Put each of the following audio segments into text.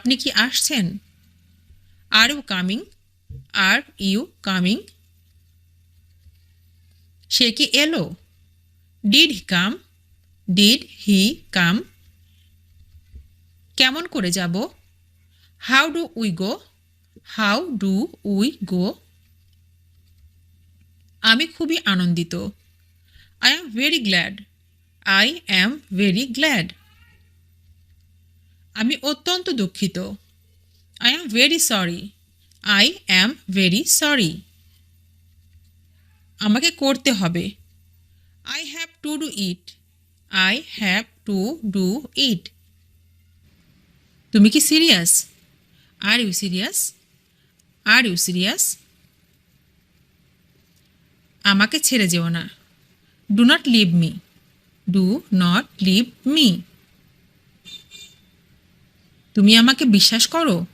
আপনি কি আসছেন? Are you coming? Are you coming? সে কি এলো? Did he come? Did he come? কেমন করে যাব? How do we go? How do we go? আমি খুবই আনন্দিত। I am very glad. I am very glad. আমি অত্যন্ত দুঃখিত। I am very sorry. I am very sorry. আমাকে করতে হবে। I have to do it. I have to do it. তুমি কি serious? Are you serious? Are you serious? আমাকে ছেড়ে যেও না। Do not leave me. Do not leave me. তুমি আমাকে বিশ্বাস করো?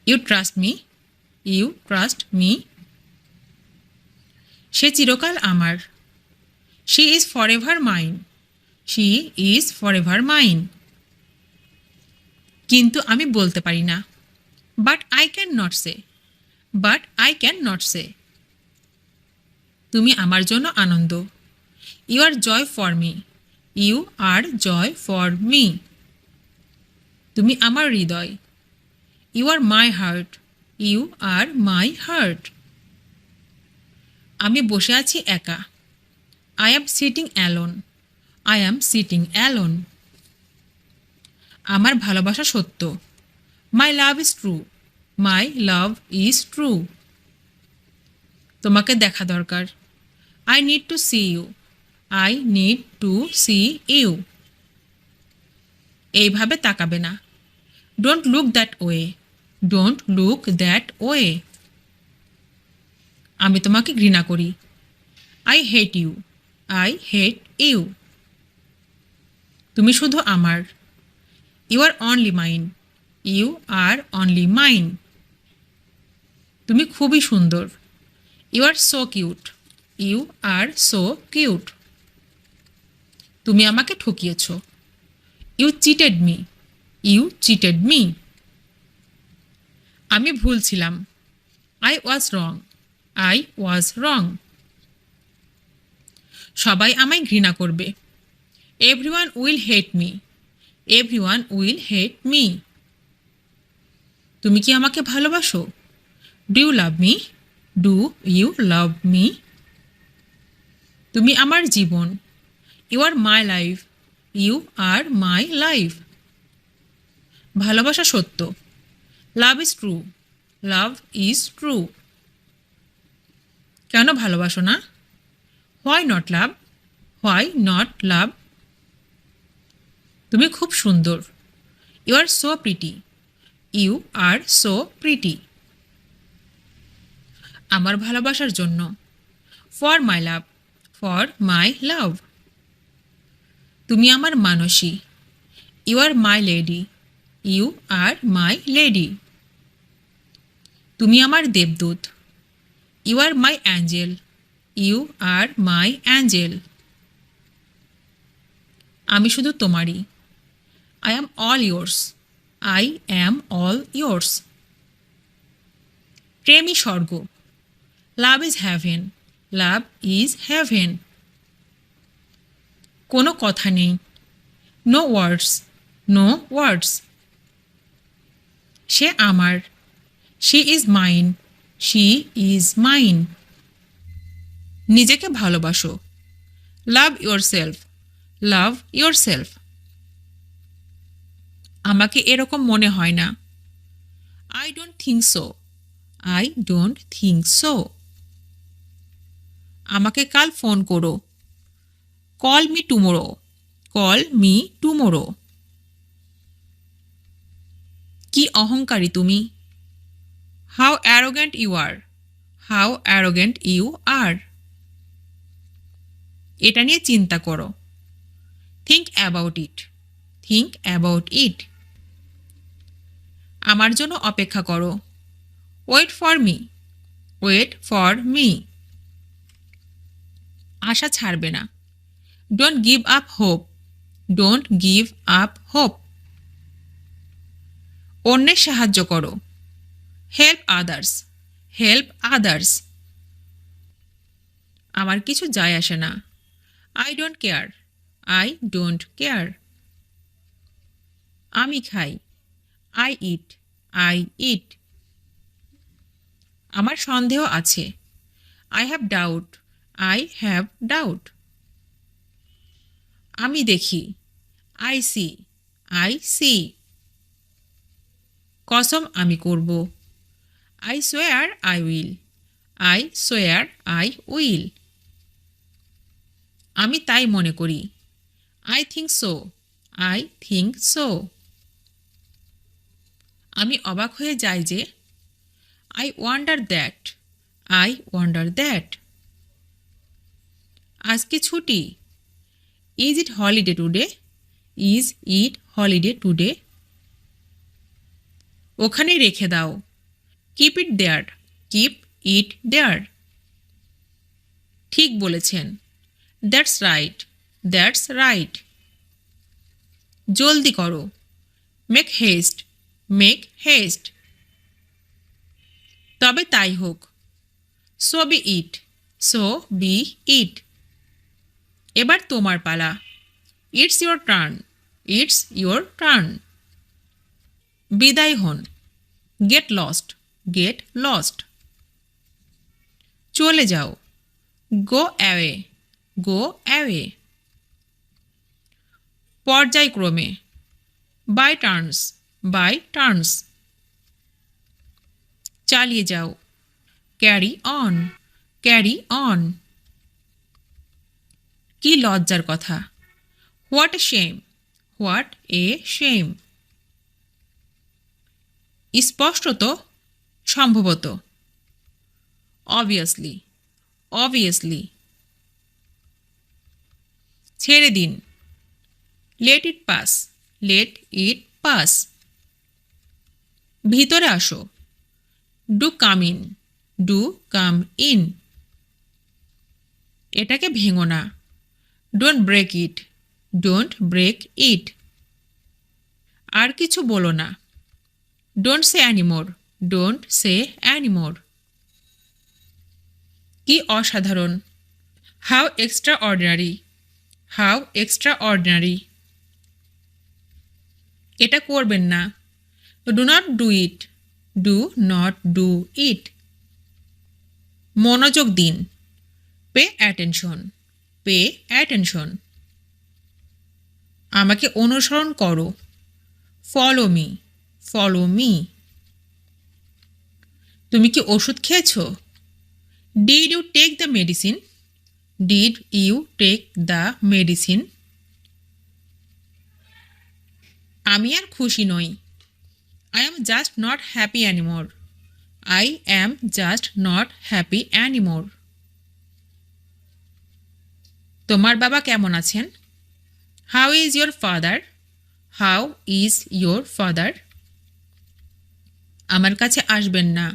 You trust me. You trust me. সে চিরকাল আমার। She is for ever mine. She is for ever mine. কিন্তু আমি বলতে পারি না। But I can not say. But I can not say. তুমি আমার জন্য আনন্দ। You are joy for me. You are joy for me. তুমি আমার হৃদয়। You are my heart. You are my heart. আমি বসে আছি একা। I am sitting alone. I am sitting alone. আমার ভালোবাসা সত্য। My love is true. My love is true. তোমাকে দেখা দরকার। I need to see you. I need to see you. এইভাবে তাকাবে না। Don't look that way. Don't look that way. আমি তোমাকে ঘৃণা করি। I hate you. I hate you. তুমি শুধু আমার। You are only mine. You are only mine. তুমি খুবই সুন্দর। You are so cute. You are so cute. তুমি আমাকে ঠকিয়েছ। You cheated me. You cheated me. আমি ভুল ছিলাম। I was wrong. I was wrong. সবাই আমায় ঘৃণা করবে। Everyone will hate me. Everyone will hate me. তুমি কি আমাকে ভালোবাসো? Do you love me? Do you love me? তুমি আমার জীবন। You are my life. You are my life. ভালোবাসা সত্য। Love is true. Love is true. কেন ভালোবাসো না? Why not love? Why not love? তুমি খুব সুন্দর। You are so pretty. You are so pretty. আমার ভালোবাসার জন্য। For my love. For my love. তুমি আমার মানসী। You are my lady. You are my lady. তুমি আমার দেবদূত। You are my angel. You are my angel. আমি শুধু তোমারই। I am all yours. I am all yours. প্রেমই স্বর্গ। Love is heaven. Love is heaven. কোনো কথা নেই। No words. No words. সে আমার। She is mine. She is mine. নিজেকে ভালোবাসো। Love yourself. Love yourself. আমাকে এরকম মনে হয় না। I don't think so. I don't think so. আমাকে কাল ফোন করো। Call me tomorrow. Call me tomorrow. কি অহংকারী তুমি। How arrogant you are. How arrogant you are. এটা নিয়ে চিন্তা করো। Think about it. Think about it. আমার জন্য অপেক্ষা করো। Wait for me. Wait for me. আশা ছাড়বে না। Don't give up hope. Don't give up hope. অন্যের সাহায্য করো। Help others, help others. আমার কিছু যায় আসে না। I don't care, I don't care. আমি খাই। I eat, I eat. আমার সন্দেহ আছে। I have doubt, I have doubt. আমি দেখি। I see, I see. কসম আমি করব। I swear I will, I swear I will. আমি তাই মনে করি। I think so, I think so. আমি অবাক হয়ে যাই যে। I wonder that, I wonder that. আজকে ছুটি। Is it holiday today, is it holiday today. ওখানেই রেখে দাও। Keep it there, keep it there. ঠিক বলেছেন। That's right, that's right. জলদি করো। Make haste, make haste. তবে তাই হোক। So be it, so be it. এবার তোমার পালা। It's your turn, it's your turn. বিদায় হন। Get lost, get lost. চলে যাও। Go away, go away. পর্যায়ক্রমে। By turns, by turns. চালিয়ে যাও। Carry on, carry on. কি লজ্জার কথা। What a shame, what a shame. স্পষ্টত, সম্ভবত। Obviously, obviously. ছেড়ে দিন। Let it pass, let it pass. ভিতরে আসো। Do come in, do come in. এটাকে ভেঙো না। Don't break it, don't break it. আর কিছু বলো না। Don't say anymore, don't say anymore. কি অসাধারণ। How extraordinary, how extraordinary. এটা করবেন না। Do not do it, do not do it. মনোযোগ দিন। Pay attention, pay attention. আমাকে অনুসরণ করো। Follow me, follow me. তুমি কি ওষুধ খেয়েছো? Did you take the medicine, did you take the medicine. আমি আর খুশি নই। I am just not happy anymore, I am just not happy anymore. তোমার বাবা কেমন আছেন? How is your father, how is your father. আমার কাছে আসবেন না।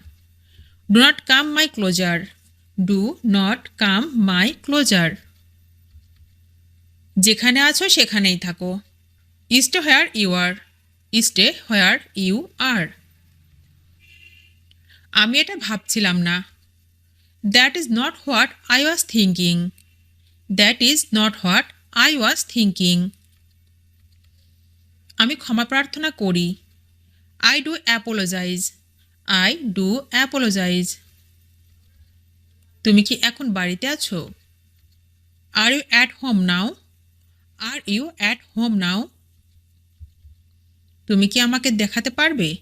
Do not come my closer, do not come my closer. যেখানে আছো সেখানেই থাকো। Stay where you are, stay where you are. আমি এটা ভাবছিলাম না। That is not what I was thinking, that is not what I was thinking. আমি ক্ষমা প্রার্থনা করি। I do apologize, I do apologize. তুমি কি এখন বাড়িতে আছো? আর you at home now, are you at home now. তুমি কি আমাকে দেখাতে পারবে?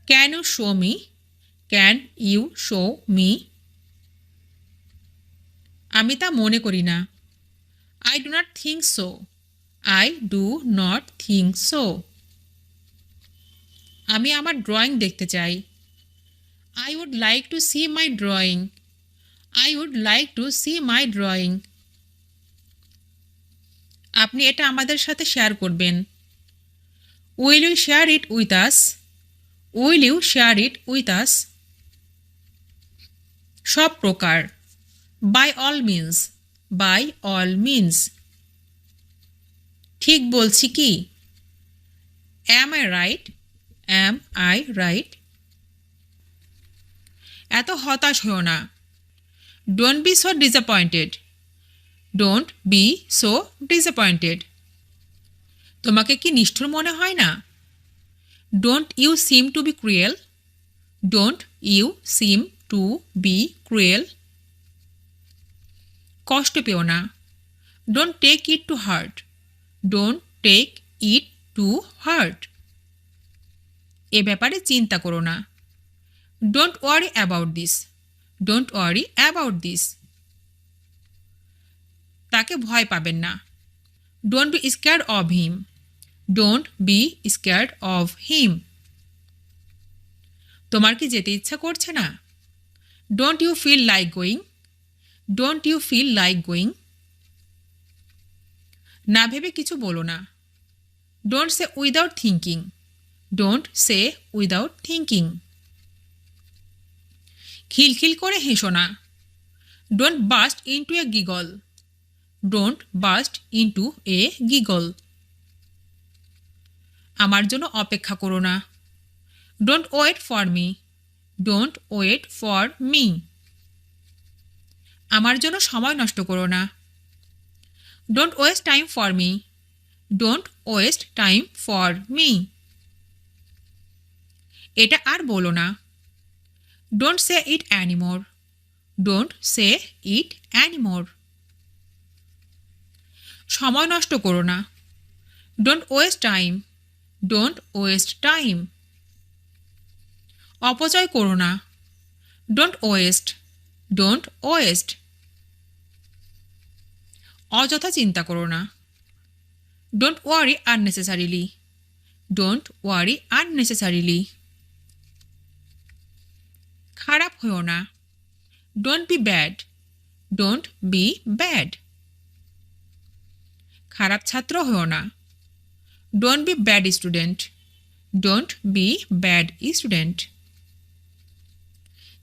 Can you show me, can you show me. আমি তা মনে করি না। I do not think so, I do not think so. আমি আমার ড্রয়িং দেখতে চাই। I would like to see my drawing, I would like to see my drawing. আপনি এটা আমাদের সাথে শেয়ার করবেন। Will you share it with us, will you share it with us. সব প্রকার। By all means, by all means. ঠিক বলছি কি? Am I right, Am I right? এত হতাশ হও না। Don't be so disappointed. Don't be so disappointed. তোমাকে কি নিষ্ঠুর মনে হয় না? Don't you seem to be cruel? Don't you seem to be cruel? কষ্ট পেও না। Don't take it to heart. Don't take it to heart. এ ব্যাপারে চিন্তা করো না। Don't worry about this. Don't worry about this. তাকে ভয় পাবেন না। Don't be scared of him. Don't be scared of him. তোমার কি যেতে ইচ্ছা করছে না? Don't you feel like going? Don't you feel like going? না ভেবে কিছু বলো না। Don't say without thinking. Don't say without thinking. খিলখিল করে হেসো না। Don't burst into a giggle. Don't burst into a giggle. আমার জন্য অপেক্ষা করো না। Don't wait for me. Don't wait for me. আমার জন্য সময় নষ্ট করো না। Don't waste time for me. Don't waste time for me. এটা আর বলো না। Don't say it anymore. Don't say it anymore. সময় নষ্ট করো না। Don't waste time. Don't waste time. অপচয় করো না। Don't waste. Don't waste. অযথা চিন্তা করো না। Don't worry unnecessarily. Don't worry unnecessarily. খারাপ হও না। Don't be bad. Don't be bad. খারাপ ছাত্র হও না। Don't be bad student. Don't be bad student.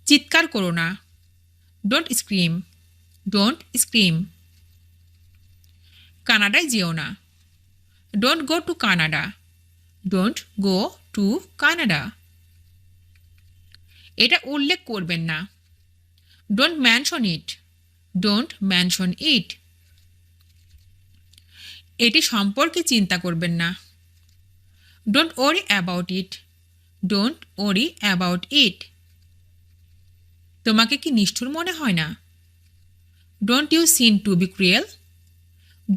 চিৎকার করো না। Don't scream. Don't scream. কানাডায় যেও না। Don't go to Canada. Don't go to Canada. এটা উল্লেখ করবেন না। Don't mention it. Don't mention it. এটি সম্পর্কে চিন্তা করবেন না। Don't worry about it. Don't worry about it. তোমাকে কি নিষ্ঠুর মনে হয় না? Don't you seem to be cruel?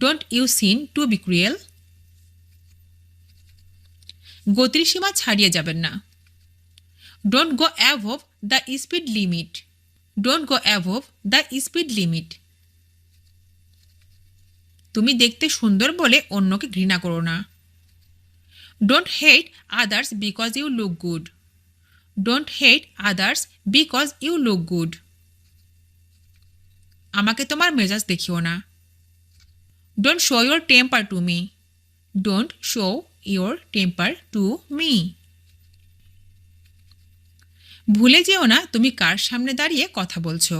Don't you seem to be cruel? গতির সীমা ছাড়িয়ে যাবেন না। Don't go above the speed limit. Don't go above the speed limit. তুমি দেখতে সুন্দর বলে অন্যকে ঘৃণা করো না। Don't hate others because you look good. Don't hate others because you look good. আমাকে তোমার মেজাজ দেখিও না। Don't show your temper to me. Don't show your temper to me. ভুলে যেও না তুমি কার সামনে দাঁড়িয়ে কথা বলছো।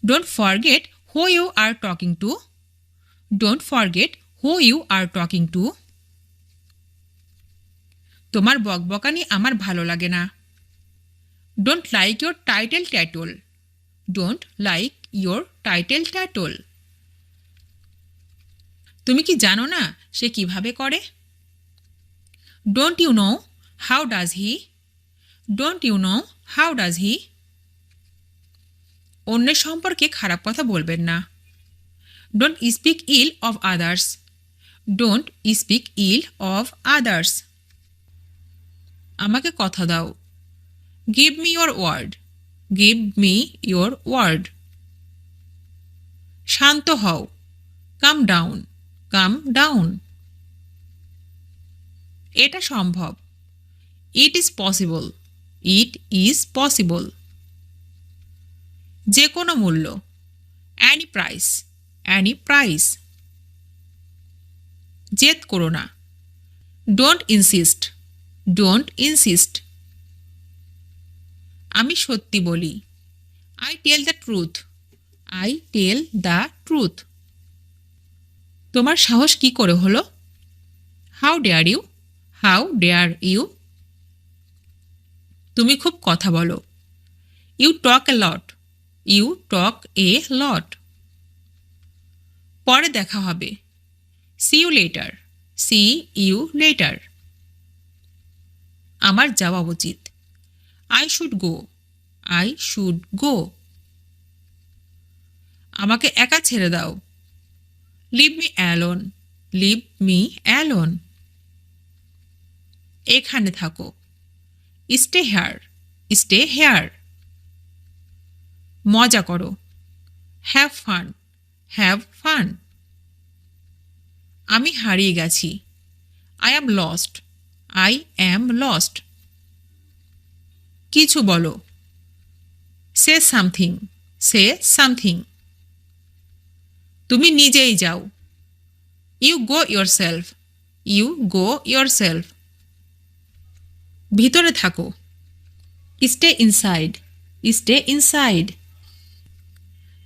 Don't forget who you are talking to. Don't forget who you are talking to. তোমার বকবকানি আমার ভালো লাগে না। Don't like your title tattle. Don't like your title tattle. তুমি কি জানো না সে কিভাবে করে? Don't you know how does he? Don't you know how does he? অন্যের সম্পর্কে খারাপ কথা বলবেন না। Don't speak ill of others. Don't speak ill of others. আমাকে কথা দাও। Give me your word. Give me your word. শান্ত হও। Calm down. Calm down. এটা সম্ভব। It is possible. It is possible. যে কোনো মূল্য। Any price. Any price. জেদ করো না। Don't insist. Don't insist. আমি সত্যি বলি। I tell the truth. I tell the truth. তোমার সাহস কি করে হলো? How dare you? How dare you? তুমি খুব কথা বলো। You talk a lot. You talk a lot. পরে দেখা হবে। See you later. See you later. আমার যাওয়া উচিত। I should go. I should go. আমাকে একা ছেড়ে দাও। Leave me alone. Leave me alone. এখানে থাকো। Stay here. Stay here. মজা করো। Have fun. Have fun. আমি হারিয়ে গেছি। I am lost. I am lost. কিছু বলো। Say something. Say something. তুমি নিজেই যাও। You go yourself. You go yourself. ভিতরে থাকো। Stay inside. Stay inside.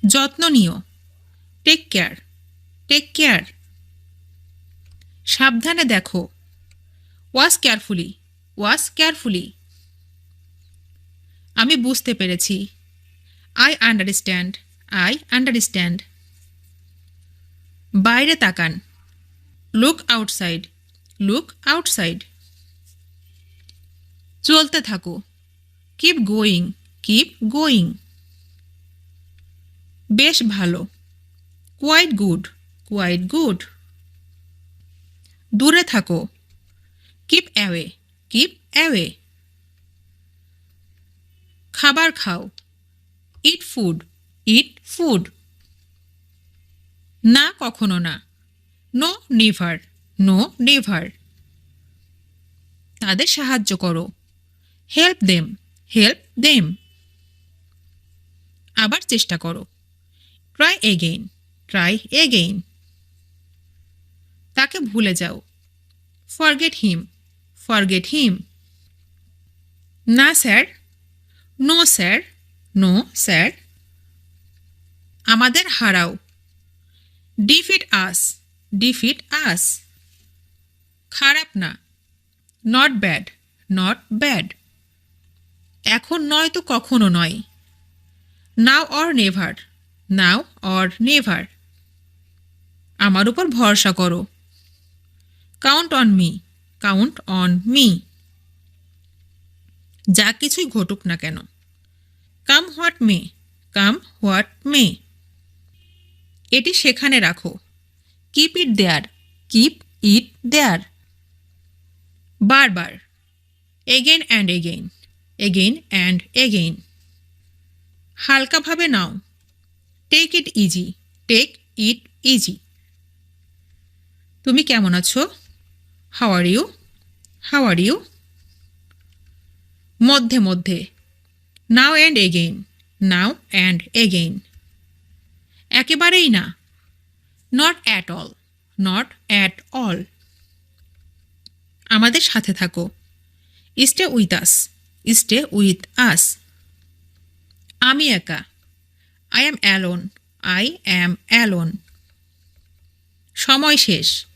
যত্ন নিও। Take care. Take care. সাবধানে দেখো। Watch carefully. Watch carefully. আমি বুঝতে পেরেছি। I understand. I understand. বাইরে তাকান। Look outside. Look outside. চলতে থাকো। Keep going. Keep going. বেশ ভালো। Quite good. Quite good. দূরে থাকো। Keep away. Keep away. খাবার খাও। Eat food. Eat food. না কখনো না। No never. No never. তাদের সাহায্য করো। Help them. Help them. আবার চেষ্টা করো। Try again. Try again. তাকে ভুলে যাও। Forget him. Forget him. না স্যার। No sir. No sir. আমাদের হারাও। Defeat us. Defeat us. খারাপ না। Not bad. Not bad. এখন নয় তো কখনো নয়। Now or never. Now or never. আমার উপর ভরসা করো। Count on me. Count on me. যা কিছুই ঘটুক না কেন। Come what may. Come what may. এটি সেখানে রাখো। Keep it there. Keep it there. বারবার। Again and again. Again and again. হালকাভাবে নাও। Take it easy. Take it easy. তুমি কেমন আছো? How are you? How are you? মধ্যে মধ্যে। Now and again. Now and again. একেবারেই না। Not at all. Not at all. আমাদের সাথে থাকো। Stay with us. Stay with us. আমি একা। I am alone. I am alone. সময় শেষ।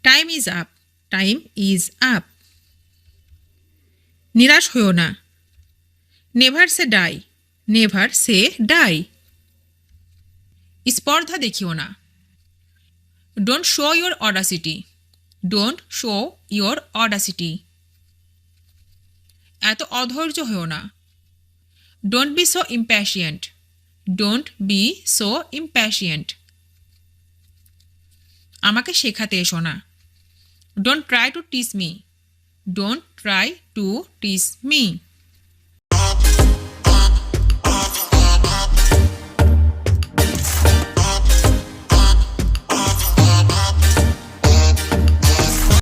Time is up. Time is up. নিরাশ হইও না। Never say die. Never say die. স্পর্ধা দেখিও না। Don't show your audacity. Don't show your audacity. এত অধৈর্য হও না। Don't be so impatient. Don't be so impatient. আমাকে শেখাতে এসো না। Don't try to teach me. Don't try to teach me.